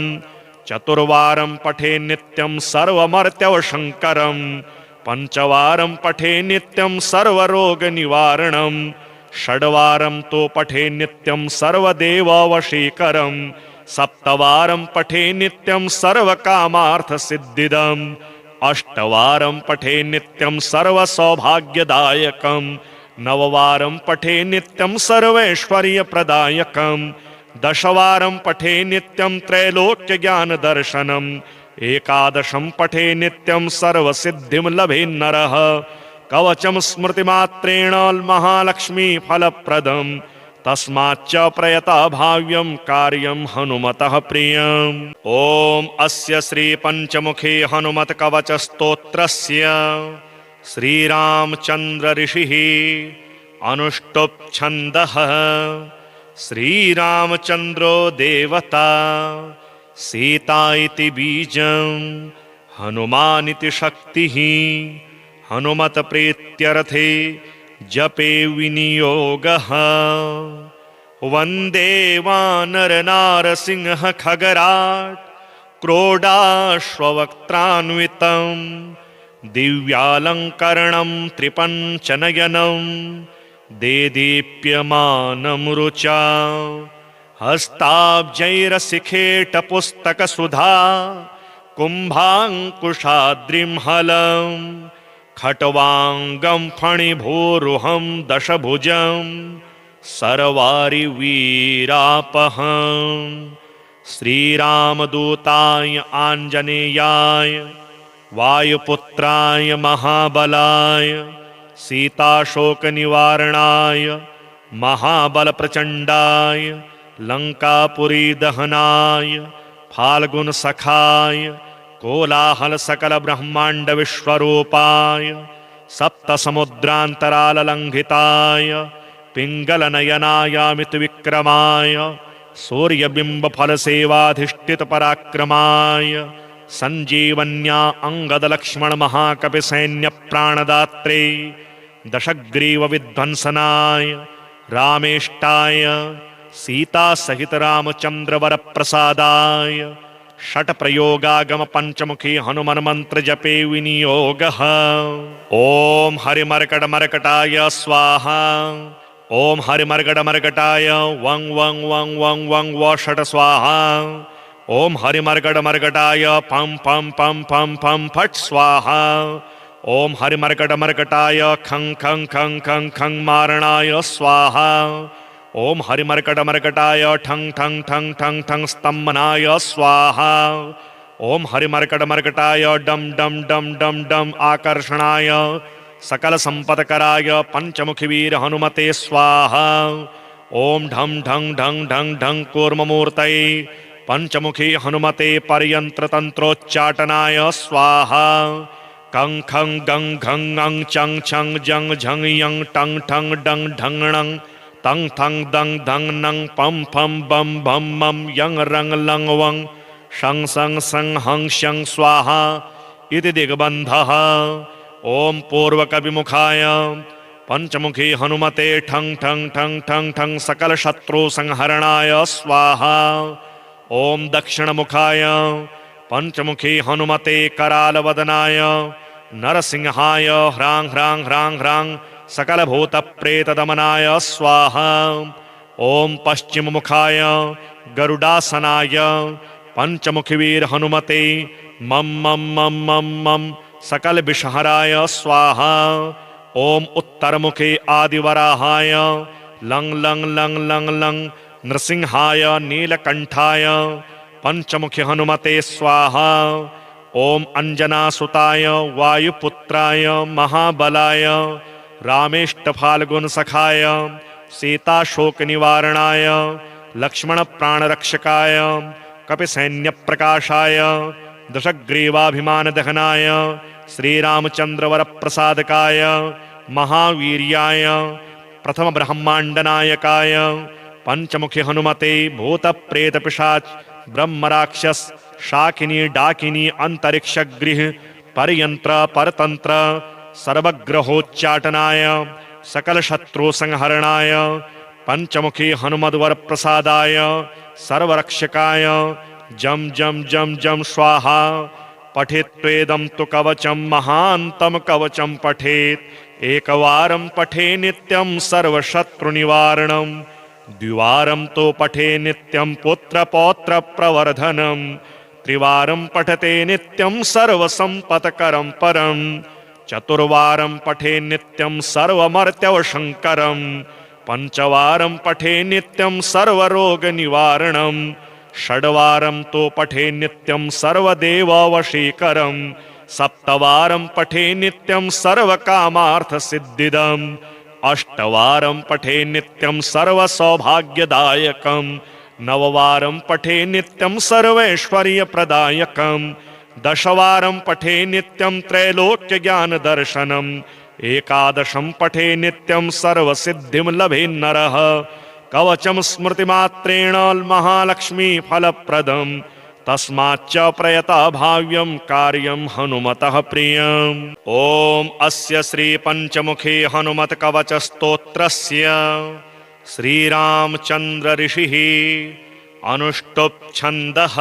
चतुर्वारं पठे नित्यं सर्वमर्त्यवशङ्करं पंचवारं पठे नित्यं सर्वरोगनिवारणं षड्वारं तो पठे नित्यं सर्वदेववशीकरं सप्तवारं पठे नित्यं सर्वकामार्थसिद्धिदम् अष्टवारं पठे नित्यं सर्वसौभाग्यदायकं नववारं पठे नित्यं सर्वैश्वर्यप्रदायकं दशवारं पठे नित्यं त्रैलोक्यज्ञानदर्शनम् एकादशं पठे नित्यं सर्वसिद्धिं लभे नरः कवचं स्मृतिमात्रेण महालक्ष्मी फलप्रदं तस्माच्च प्रयता भाव्यं कार्यं हनुमतः प्रियम्। ओम अस्य श्री पंचमुखी हनुमत कवच स्तोत्रस्य श्रीरामचंद्र ऋषिः अनुष्टुप् छन्दः श्रीरामचंद्रो देवता सीता इति बीजं हनुमानिति शक्तिः हनुमत प्रीत्यर्थे जपे विनियोगः वन्दे वानर नारसिंह खगराट् क्रोडाश्ववक्त्रान्वितं दिव्यालङ्करणं त्रिपञ्चनयनं देदीप्यमानं रुचा हस्ताब्जैरशिखेटपुस्तकसुधा कुम्भाङ्कुशाद्रिं हलम् खट्वांगं फणिभूरुहं दशभुजं सर्वारिवीरापहं श्रीरामदूताय आञ्जनेयाय वायुपुत्राय महाबलाय सीताशोकनिवारणाय महाबलप्रचण्डाय लङ्कापुरीदहनाय फाल्गुनसखाय कोलाहल सकल ब्रह्मांड विश्वरूपाय सप्त समुद्रांतराललंघिताय पिंगल नयनायामित विक्रमाय सूर्यबिंब फल सेवाधिष्ठित पराक्रमाय संजीवन्या अंगद लक्ष्मण महाकपि सैन्य प्राणदात्रे दशग्रीव विध्वंसनाय रामेष्टाय सीता सहित रामचंद्र वर प्रसादाय षट प्रयोगागम पंचमुखी हनुमान मंत्र जपे विनियोगः। ओम हरिमर्कट मर्कटाय स्वाहा। ओम हरिमर्कट मर्कटाय वंग वंग वंग वंग वंग व षट स्वाहा। ओम हरिमर्कट मर्कटाय पम पम पम पम पम फट स्वाहा। ओम हरिमर्कट मर्कटाय खं खं खं खं खं मारणाय स्वाहा। ओम हरिमर्कट मर्कटाय ठं ठं ठं ठं ठं स्तंभनाय स्वाहा। ओम हरिमर्कट मर्कटाय डम डम डम डम डम आकर्षणाय सकल संपत्कराय पंचमुखी वीर हनुमते स्वाहा। ओम ढं ढं ढं ढं ढं कूर्ममूर्तये पंचमुखी हनुमते पर्यंत्र तंत्रोच्चाटनाय स्वाहा। कं खं गं घं ङं चं छं जं झं यं टं ठं डं ढं णं तं थं दं धं नं पं फं बं भं मं यं रं लं वं शं सं सं हं शं स्वाहा इति दिग्बन्धः। ओम पूर्वकविमुखाय पंचमुखी हनुमते ठं ठं ठं ठं ठं सकल शत्रु संहरणाय स्वाहा। ओम दक्षिणमुखाय पंचमुखी हनुमते करालवदनाय नरसिंहाय ह्रां ह्रां ह्रां ह्रां सकल भूत प्रेत दमनाय स्वाहा। ओम पश्चिममुखाय गरुडासनाय पंचमुखी वीर हनुमते मम मम मम मम मम सकल विषहराय स्वाहा। ओम उत्तरमुखे आदिवराहाय लं लं लं लं लं नृसिंहाय नीलकंठाय पंचमुखी हनुमते स्वाहा। ओम अंजनासुताय वायुपुत्राय महाबलाय रामेष्टफाल्गुनसखाय सीताशोक निवारणाय लक्ष्मण प्राणरक्षकाय कपिसैन्य प्रकाशाय दशग्रीवाभिमान दहनाय श्रीरामचंद्र वर प्रसादकाय महावीर्याय प्रथम ब्रह्मांड नायकाय पंचमुखी हनुमते भूत प्रेत पिशाच ब्रह्म राक्षस शाकिनी डाकिनी अंतरिक्ष गृह परयंत्र परतंत्र सर्वग्रहोच्चाटनाय सकल शत्रु संहरणाय पंचमुखी हनुमद्वर प्रसादाय सर्वरक्षकाय जम जम जम जम स्वाहा। पठेत्वेदं तु कवचं महान्तं कवचं पठेत् एकवारं पठे नित्यं सर्वशत्रुनिवारणं द्विवारं तो पठे नित्यं पुत्रपौत्र प्रवर्धनं त्रिवारं पठते नित्यं सर्वसंपत्करं परं चतुर्वारं पठे नित्यं सर्वमर्त्यवशङ्करं पंचवारं पठे नित्यं सर्वरोगनिवारणं षड्वारं तो पठे नित्यं सर्वदेववशीकरं सप्तवारं पठे नित्यं सर्वकामार्थसिद्धिदम् अष्टवारं पठे नित्यं सर्वसौभाग्यदायकं नववारं पठे नित्यं सर्वैश्वर्यप्रदायकं दशवारं पठे नित्यं त्रैलोक्यज्ञानदर्शनम् एकादशं पठे नित्यं सर्वसिद्धिं लभेन्नरः कवचं स्मृतिमात्रेण महालक्ष्मी फलप्रदं तस्माच्च प्रयता भाव्यं कार्यं हनुमतः प्रियम्। ओम अस्य श्री पंचमुखी हनुमत कवच स्तोत्रस्य श्रीरामचंद्र ऋषिः अनुष्टुप् छन्दः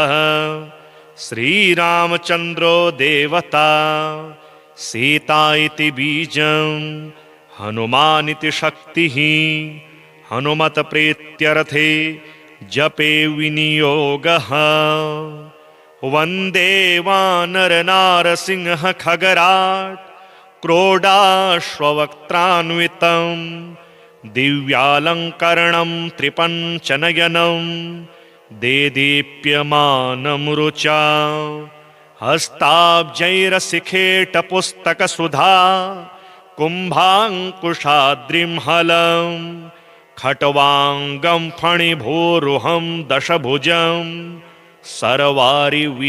श्रीरामचंद्रो देवता सीता इति बीजं हनुमानिति शक्तिः हनुमत प्रीत्यर्थे जपे विनियोगः वन्दे वानर नारसिंह खगराट् क्रोडाश्ववक्त्रान्वितं दिव्यालङ्करणं त्रिपञ्चनयनं देदीप्यमानं रुचा हस्ताब्जैरशिखेटपुस्तकसुधा कुम्भाङ्कुशाद्रिं हलम् खट्वांगं फणिभूरुहं दशभुजं सर्वारिवीरापहं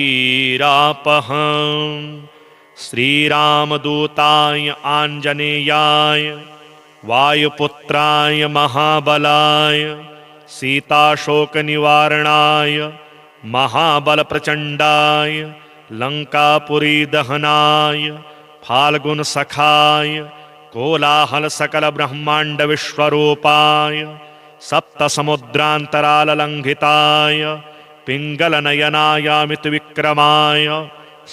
श्रीरामदूताय आञ्जनेयाय वायुपुत्राय महाबलाय सीताशोकनिवारणाय महाबलप्रचण्डाय लङ्कापुरीदहनाय फाल्गुनसखाय कोलाहल सकल ब्रह्मांड विश्वरूपाय सप्तसमुद्रान्तराललङ्घिताय पिङ्गलनयनायामित विक्रमाय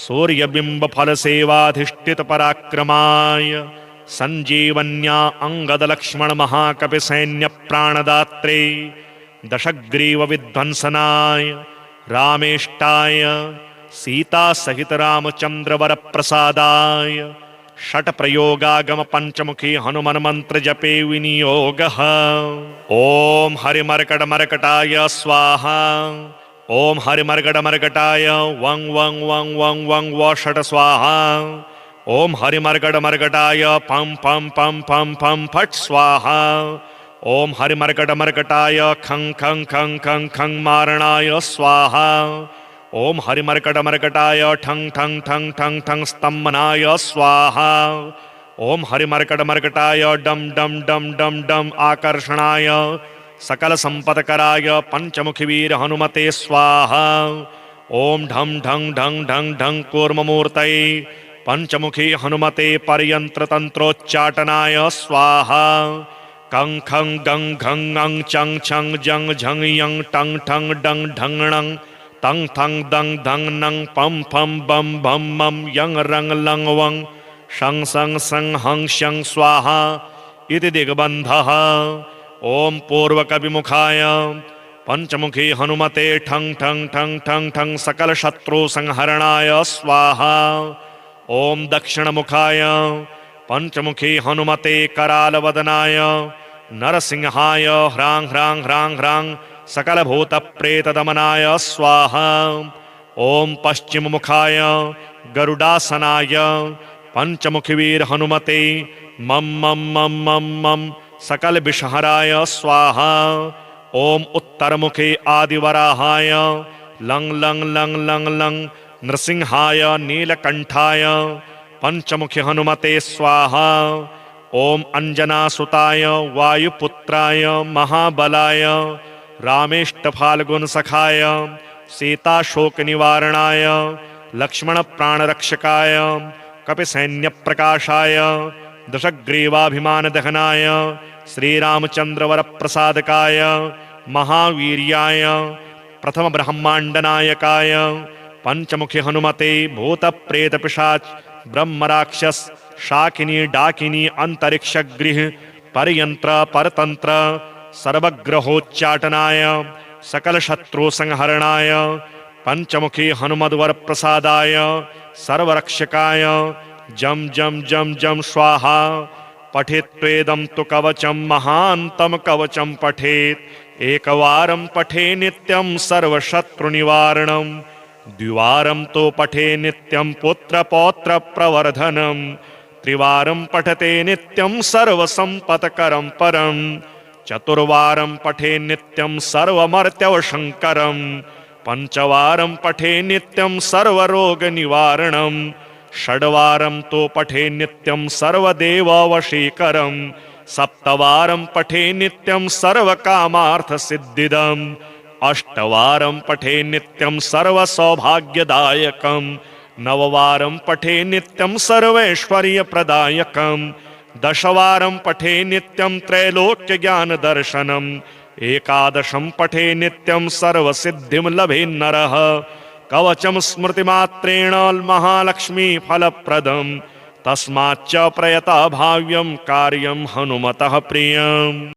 सूर्यबिम्ब फलसेवाधिष्ठित पराक्रमाय संजीवन्या अंगद लक्ष्मण महाकपि सैन्य प्राणदात्रे दशग्रीव विध्वंसनाय रामेष्टाय सीता सहित रामचंद्र वर प्रसादाय षट प्रयोगागम पंचमुखी हनुमन मंत्र जपे विनियोगः। ओम हरिमर्कट मर्कटाय स्वाहा। ओम हरिमर्कट मर्कटाय वं वं वं वं वं व षट स्वाहा। ओम हरिमर्कट मर्कटाय पं पं पं पं पं फट स्वाहा। ओम हरिमर्कटमर्कटाय खं खं खं खं खं मारणाय स्वाहा। ओम हरिमर्कटमर्कटाय ठं ठं ठं ठं ठं स्तंभनाय स्वाहा। ओम हरिमर्कटमर्कटाय डम डम डम डम डम आकर्षणाय सकल संपत्कराय पंचमुखी वीर हनुमते स्वाहा। ओम ढं ढं ढं ढं ढं कूर्ममूर्तये पंचमुखी हनुमते परयंत्र तंत्रोच्चाटनाय स्वाहा। कं खं गं घं ङं चं छं जं झं यं टं ठं डं ढंगणं तं थं दं धं नं पं फं बं भं मं यं रं लं वं शं सं सं हं शं स्वाहा इति दिग्बन्धः। ओम पूर्वकविमुखाय पंचमुखी हनुमते ठं ठं ठं ठं ठं सकल शत्रु संहरणाय स्वाहा। ओम दक्षिणमुखाय पंचमुखी हनुमते करालवदनाय नरसिंहाय ह्रां ह्रां ह्रां ह्रां सकल भूत प्रेत दमनाय स्वाहा। ओम पश्चिम मुखाय गरुडासनाय पंचमुखी वीर हनुमते मम मम मम मम मम सकल विषहराय स्वाहा। ओम उत्तर मुखे आदिवराहाय लं लं लं लं लं नृसिंहाय नीलकंठाय पंचमुखी हनुमते स्वाहा। ओम अंजनासुताय वायुपुत्राय महाबलाय रामेष्ट फाल्गुन सखाय सीताशोक निवारणाय लक्ष्मण प्राणरक्षकाय कपिसैन्य प्रकाशाय दशग्रीवाभिमान दहनाय श्रीरामचंद्र वर प्रसादकाय महावीर्याय प्रथम ब्रह्मांड नायकाय पंचमुखी हनुमते भूत प्रेत पिशाच ब्रह्म राक्षस शाकिनी डाकिनी अंतरिक्ष गृह परयंत्र परतंत्र सर्वग्रहोच्चाटनाय सकल शत्रु संहरणाय पंचमुखी हनुमद्वर प्रसादाय सर्वरक्षकाय जम जम जम जम स्वाहा। पठेत्वेदं तु कवचं महान्तं कवचं पठेत् एकवारं पठे नित्यं सर्वशत्रुनिवारणं द्विवारं तो पठे नित्यं पुत्र पौत्र प्रवर्धनं त्रिवारं पठते नित्यं सर्वसंपत्करं परं चतुर्वारं पठे नित्यं सर्वमर्त्यवशंकरं पंचवारं पठे नित्यं सर्वरोगनिवारणं षड्वारं तो पठे नित्यं सर्वदेववशीकरं सप्तवारं पठे नित्यं सर्वकामार्थसिद्धिदम् अष्टवारं पठे नित्यं सर्वसौभाग्यदायकं नववारं पठे नित्यं सर्वैश्वर्यप्रदायकं दशवारं पठे नित्यं त्रैलोक्यज्ञानदर्शनम् एकादशं पठे नित्यं सर्वसिद्धिं लभेन्नरः कवचं स्मृतिमात्रेण महालक्ष्मी फलप्रदं तस्माच्च प्रयता भाव्यं कार्यं हनुमतः प्रियम्।